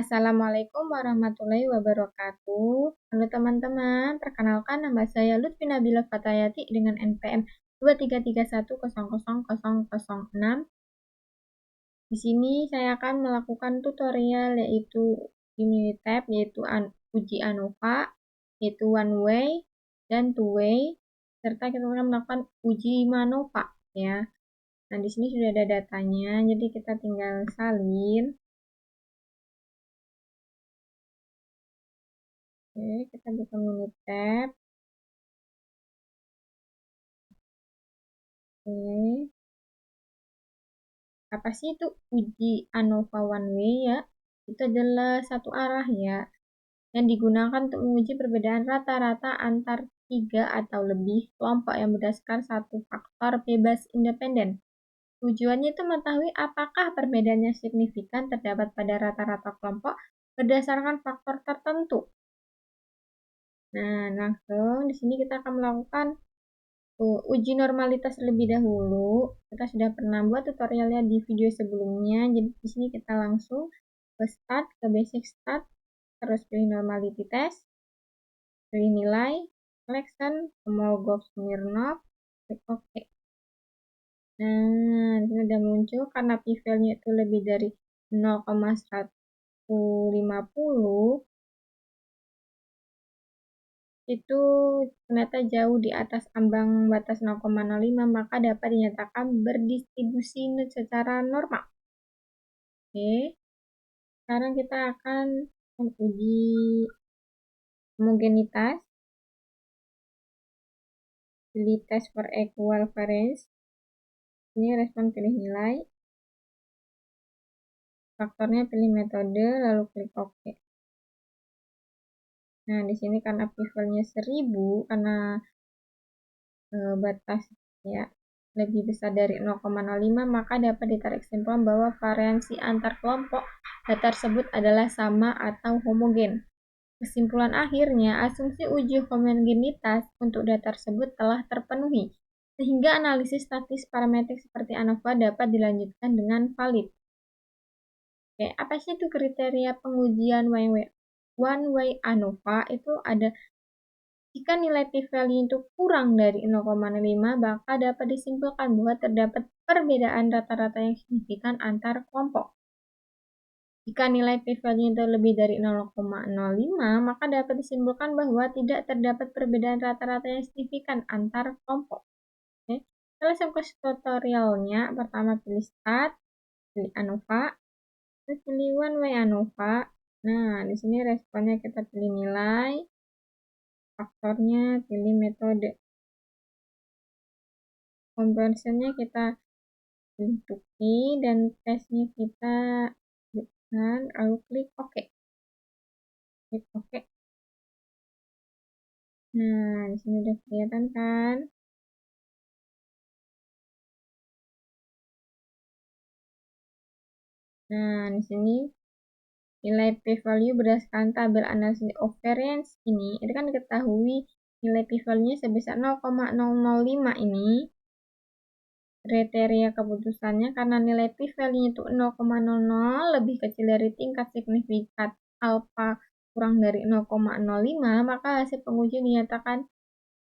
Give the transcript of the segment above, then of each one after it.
Assalamualaikum warahmatullahi wabarakatuh. Halo teman-teman, perkenalkan nama saya Lutfi Nabila Fatayati dengan NPM 233100006. Di sini saya akan melakukan tutorial yaitu unit tab yaitu uji ANOVA, yaitu one way dan two way, serta kita akan melakukan uji MANOVA ya. Nah, di sini sudah ada datanya, jadi kita tinggal salin. Oke, kita buka unit tab. Oke. Apa sih itu uji ANOVA one way ya? Itu adalah satu arah ya, yang digunakan untuk menguji perbedaan rata-rata antar tiga atau lebih kelompok yang berdasarkan satu faktor bebas independen. Tujuannya itu mengetahui apakah perbedaannya signifikan terdapat pada rata-rata kelompok berdasarkan faktor tertentu. Nah, langsung di sini kita akan melakukan uji normalitas terlebih dahulu. Kita sudah pernah buat tutorialnya di video sebelumnya. Jadi di sini kita langsung ke start, ke basic start, terus pilih normality test, pilih nilai, selection, Kolmogorov Smirnov, klik OK. Nah, ini sudah muncul karena p-value itu lebih dari 0,150. Itu ternyata jauh di atas ambang batas 0,05, maka dapat dinyatakan berdistribusi secara normal. Oke, sekarang kita akan menguji homogenitas. Pilih test for equal variance. Ini respon pilih nilai. Faktornya pilih metode, lalu klik OK. Nah, di sini karena p-value-nya 1000, karena batas ya lebih besar dari 0,05, maka dapat ditarik kesimpulan bahwa variansi antar kelompok data tersebut adalah sama atau homogen. Kesimpulan akhirnya, asumsi uji homogenitas untuk data tersebut telah terpenuhi, sehingga analisis statis parametrik seperti ANOVA dapat dilanjutkan dengan valid. Oke, apa sih itu kriteria pengujian one way ANOVA? Itu ada jika nilai p-value itu kurang dari 0,5, maka dapat disimpulkan bahwa terdapat perbedaan rata-rata yang signifikan antar kelompok. Jika nilai p-value itu lebih dari 0,05, maka dapat disimpulkan bahwa tidak terdapat perbedaan rata-rata yang signifikan antar kelompok. Oke. Kita langsung ke tutorialnya. Pertama pilih start, pilih ANOVA, terus pilih one way ANOVA. Nah, di sini responnya kita pilih nilai, faktornya pilih metode. Conversionnya kita pilih tuki dan tesnya kita bukan, lalu klik OK. Klik OK. Nah, di sini udah kelihatan kan? Nah, di sini nilai p-value berdasarkan tabel analisis of variance ini, itu kan diketahui nilai p-value-nya sebesar 0,005 ini. Kriteria keputusannya karena nilai p-value itu 0,00 lebih kecil dari tingkat signifikan alfa kurang dari 0,05, maka hasil pengujian dinyatakan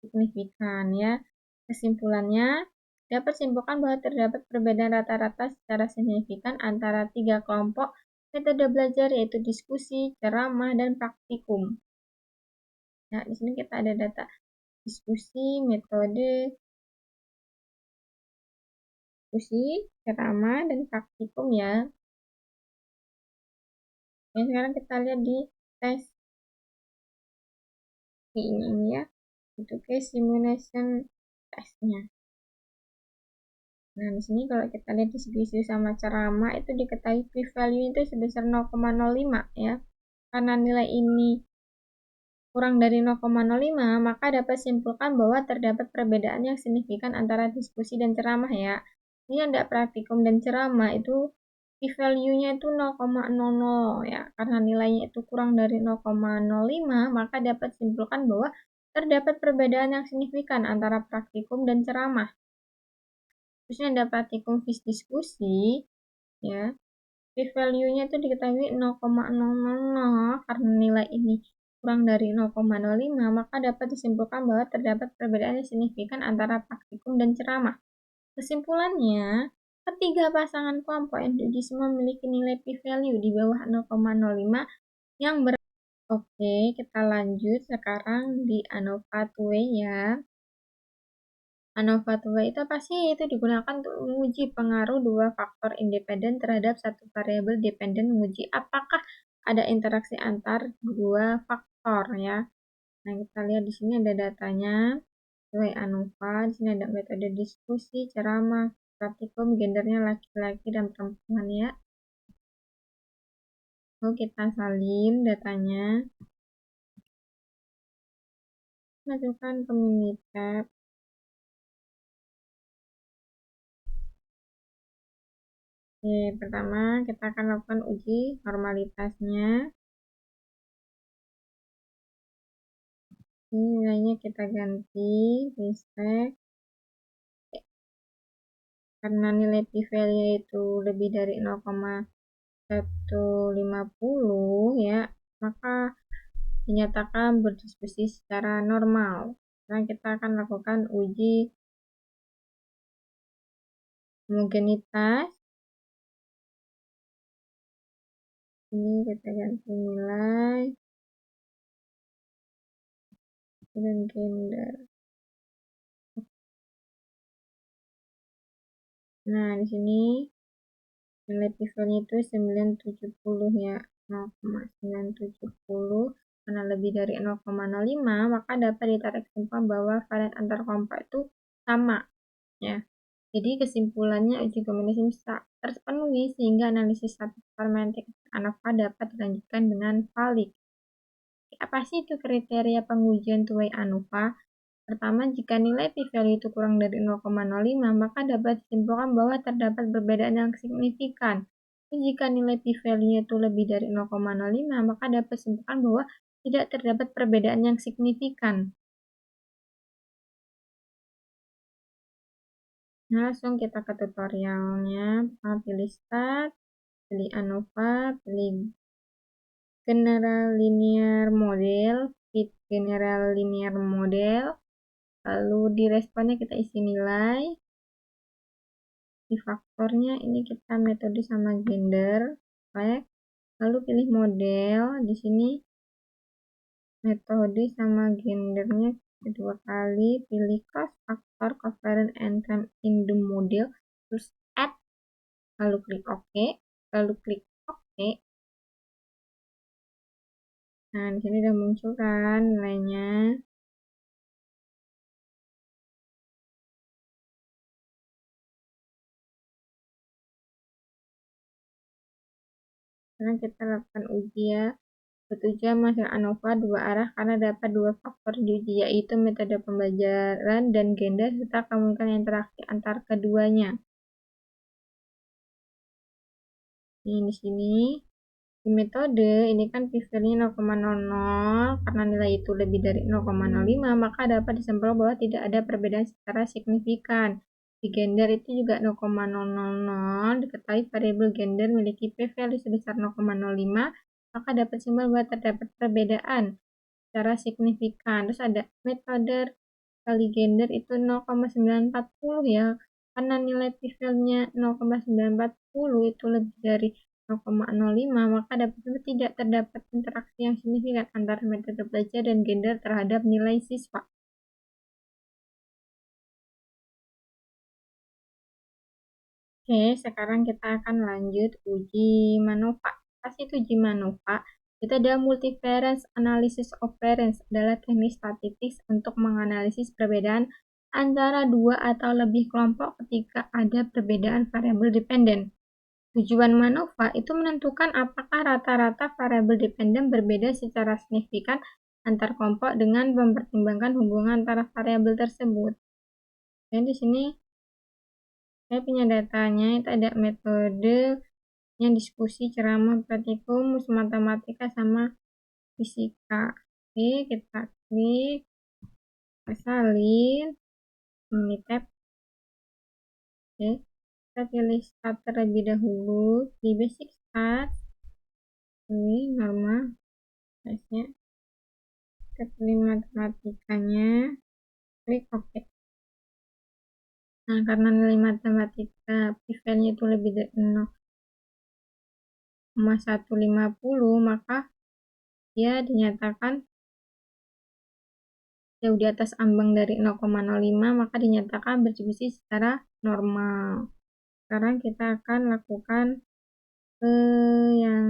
signifikan ya. Kesimpulannya, dapat simpulkan bahwa terdapat perbedaan rata-rata secara signifikan antara tiga kelompok metode belajar yaitu diskusi, ceramah, dan praktikum. Nah, di sini kita ada data diskusi, metode, diskusi, ceramah, dan praktikum ya. Dan sekarang kita lihat di tes ini ya, itu case simulation testnya. Nah, di sini kalau kita lihat diskusi sama ceramah itu diketahui p-value itu sebesar 0,05 ya. Karena nilai ini kurang dari 0,05, maka dapat simpulkan bahwa terdapat perbedaan yang signifikan antara diskusi dan ceramah ya. Ini ada praktikum dan ceramah itu p-value-nya itu 0,00 ya. Karena nilainya itu kurang dari 0,05, maka dapat simpulkan bahwa terdapat perbedaan yang signifikan antara praktikum dan ceramah. Khususnya ada praktikum diskusi ya. p-value-nya itu diketahui 0,000 karena nilai ini kurang dari 0,05, maka dapat disimpulkan bahwa terdapat perbedaan yang signifikan antara praktikum dan ceramah. Kesimpulannya, ketiga pasangan kelompok yang diuji semua memiliki nilai p-value di bawah 0,05 yang Oke, kita lanjut sekarang di ANOVA 2 ya. ANOVA 2 itu apa sih? Itu digunakan untuk menguji pengaruh dua faktor independen terhadap satu variabel dependen, menguji apakah ada interaksi antar dua faktor ya. Nah, kita lihat di sini ada datanya. Sesuai ANOVA, di sini ada metode diskusi, ceramah, praktikum, gendernya laki-laki dan perempuan ya. Lalu kita salin datanya. Masukkan ke Minitab. Oke, pertama kita akan lakukan uji normalitasnya. Ini nilainya kita ganti, reset. Karena nilai p-value itu lebih dari 0,150 ya, maka dinyatakan berdiskusi secara normal. Sekarang kita akan lakukan uji homogenitas. Ini kita ganti nilai dan gender. Nah, di sini nilai p-value itu 970 ya, 0,970. Karena lebih dari 0,05, maka dapat ditarik kesimpulan bahwa varian antar kelompok itu sama ya. Jadi kesimpulannya uji kombinasi bisa terpenuhi sehingga analisis satu parametrik ANOVA dapat dilanjutkan dengan valid. Apa sih itu kriteria pengujian two-way ANOVA? Pertama, jika nilai p-value itu kurang dari 0,05, maka dapat disimpulkan bahwa terdapat perbedaan yang signifikan. Jika nilai p-value itu lebih dari 0,05, maka dapat disimpulkan bahwa tidak terdapat perbedaan yang signifikan. Nah, langsung kita ke tutorialnya. Pertama pilih Start, pilih ANOVA, pilih General Linear Model, Fit General Linear Model. Lalu di responnya kita isi nilai. Di faktornya ini kita metode sama gender. Lalu pilih model. Di sini metode sama gendernya kedua kali. Pilih cross factor, covariance, and time in the model. Terus add. Lalu klik OK. Lalu klik OK. Nah, di sini udah muncul kan nilainya. Sekarang kita lakukan uji ya. Tujuan menghasilkan ANOVA dua arah karena dapat dua faktor diuji, yaitu metode pembelajaran dan gender serta kemungkinan interaksi antar keduanya. Ini di sini di metode ini kan p-value 0,00 karena nilai itu lebih dari 0,05, maka dapat disimpulkan bahwa tidak ada perbedaan secara signifikan. Di gender itu juga 0,000, diketahui variabel gender memiliki p-value sebesar 0,05, maka dapat disimpulkan bahwa terdapat perbedaan secara signifikan. Terus ada metode kali gender itu 0,940 ya, karena nilai p-value-nya 0,940 itu lebih dari 0,05, maka tidak terdapat interaksi yang signifikan antara metode belajar dan gender terhadap nilai siswa. Oke, sekarang kita akan lanjut uji MANOVA. Apa sih itu uji MANOVA? Itu adalah multivariance analysis of variance, adalah teknik statistik untuk menganalisis perbedaan antara dua atau lebih kelompok ketika ada perbedaan variabel dependen. Tujuan MANOVA itu menentukan apakah rata-rata variabel dependen berbeda secara signifikan antar kelompok dengan mempertimbangkan hubungan antara variabel tersebut. Jadi di sini saya punya datanya, itu ada metodenya diskusi, ceramah, praktikum, matematika, sama fisika. Oke, kita klik, kita salin, ini tab. Oke, kita pilih start terlebih dahulu, di basic start, ini norma size-nya, kita pilih matematikanya, klik OK. Nah, karena nilai matematika p-value itu lebih dari 0,150, maka dia dinyatakan jauh di atas ambang dari 0,05, maka dinyatakan berdistribusi secara normal. Sekarang kita akan lakukan yang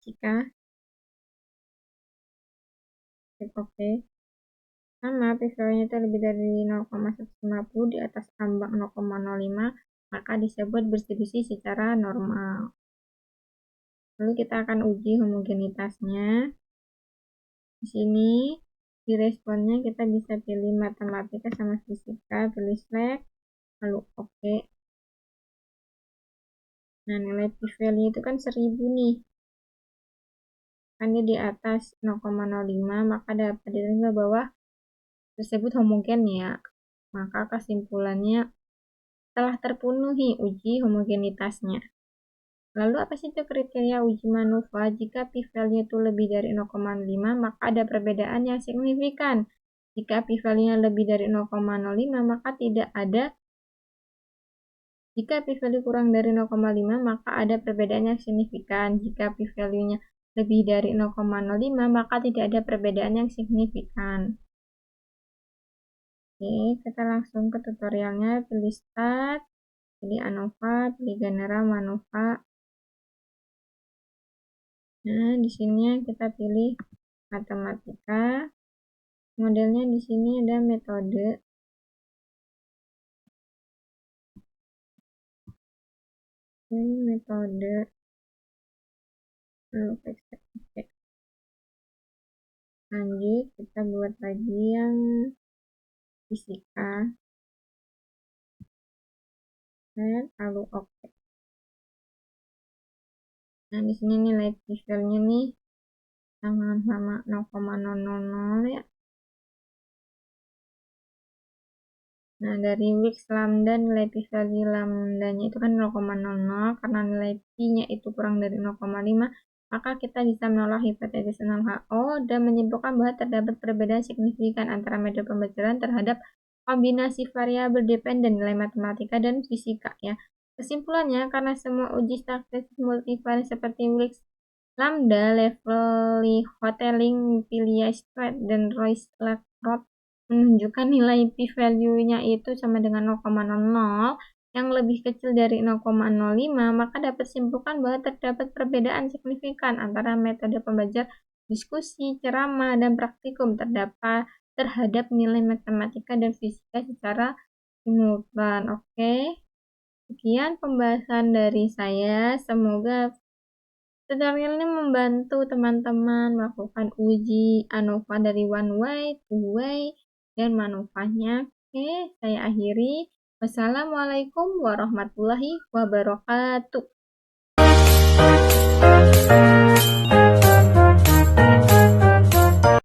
jika klik OK. Sama p-value itu lebih dari 0,150 di atas ambang 0,05, maka disebut berdistribusi secara normal. Lalu kita akan uji homogenitasnya. Di sini di responnya kita bisa pilih matematika sama fisika, pilih select, lalu OK. Nah, nilai p-value itu kan 1000 nih. Kan dia di atas 0,05, maka dapat diterima bahwa tersebut homogen ya. Maka kesimpulannya telah terpenuhi uji homogenitasnya. Lalu apa sih itu kriteria uji MANOVA? Jika p-value itu lebih dari 0,5, maka ada perbedaan yang signifikan. Jika p-value-nya lebih dari 0,05, maka tidak ada. Jika p-value kurang dari 0,5, maka ada perbedaan yang signifikan. Jika p-value-nya lebih dari 0,05, maka tidak ada perbedaan yang signifikan. Oke, kita langsung ke tutorialnya. Pilih start, pilih ANOVA, pilih general MANOVA. Nah, di sini kita pilih matematika. Modelnya di sini ada metode. Ini metode. Lalu OK. Lanjut, kita buat lagi yang fisika. Lalu OK. Nah, di sini nilai p-value-nya nih sama 0,000 ya. Nah, dari Wix lambda nilai p-value lambdanya itu kan 0,00, karena nilai p-nya itu kurang dari 0,5, maka kita bisa menolak hipotesis 0HO dan menyimpulkan bahwa terdapat perbedaan signifikan antara metode pembelajaran terhadap kombinasi variabel dependen nilai matematika dan fisika ya. Kesimpulannya, karena semua uji statistik multivariat seperti Wix lambda, Leverly-Hotelling, Pilier-Strait, dan Royce-Lacroix menunjukkan nilai p-value-nya itu sama dengan 0,00 yang lebih kecil dari 0,05, maka dapat simpulkan bahwa terdapat perbedaan signifikan antara metode pembelajar diskusi, ceramah, dan praktikum terhadap nilai matematika dan fisika secara simultan. Oke, sekian pembahasan dari saya. Semoga tutorial ini membantu teman-teman melakukan uji ANOVA dari one way, two way, dan MANOVA-nya. Oke, saya akhiri. Wassalamualaikum warahmatullahi wabarakatuh.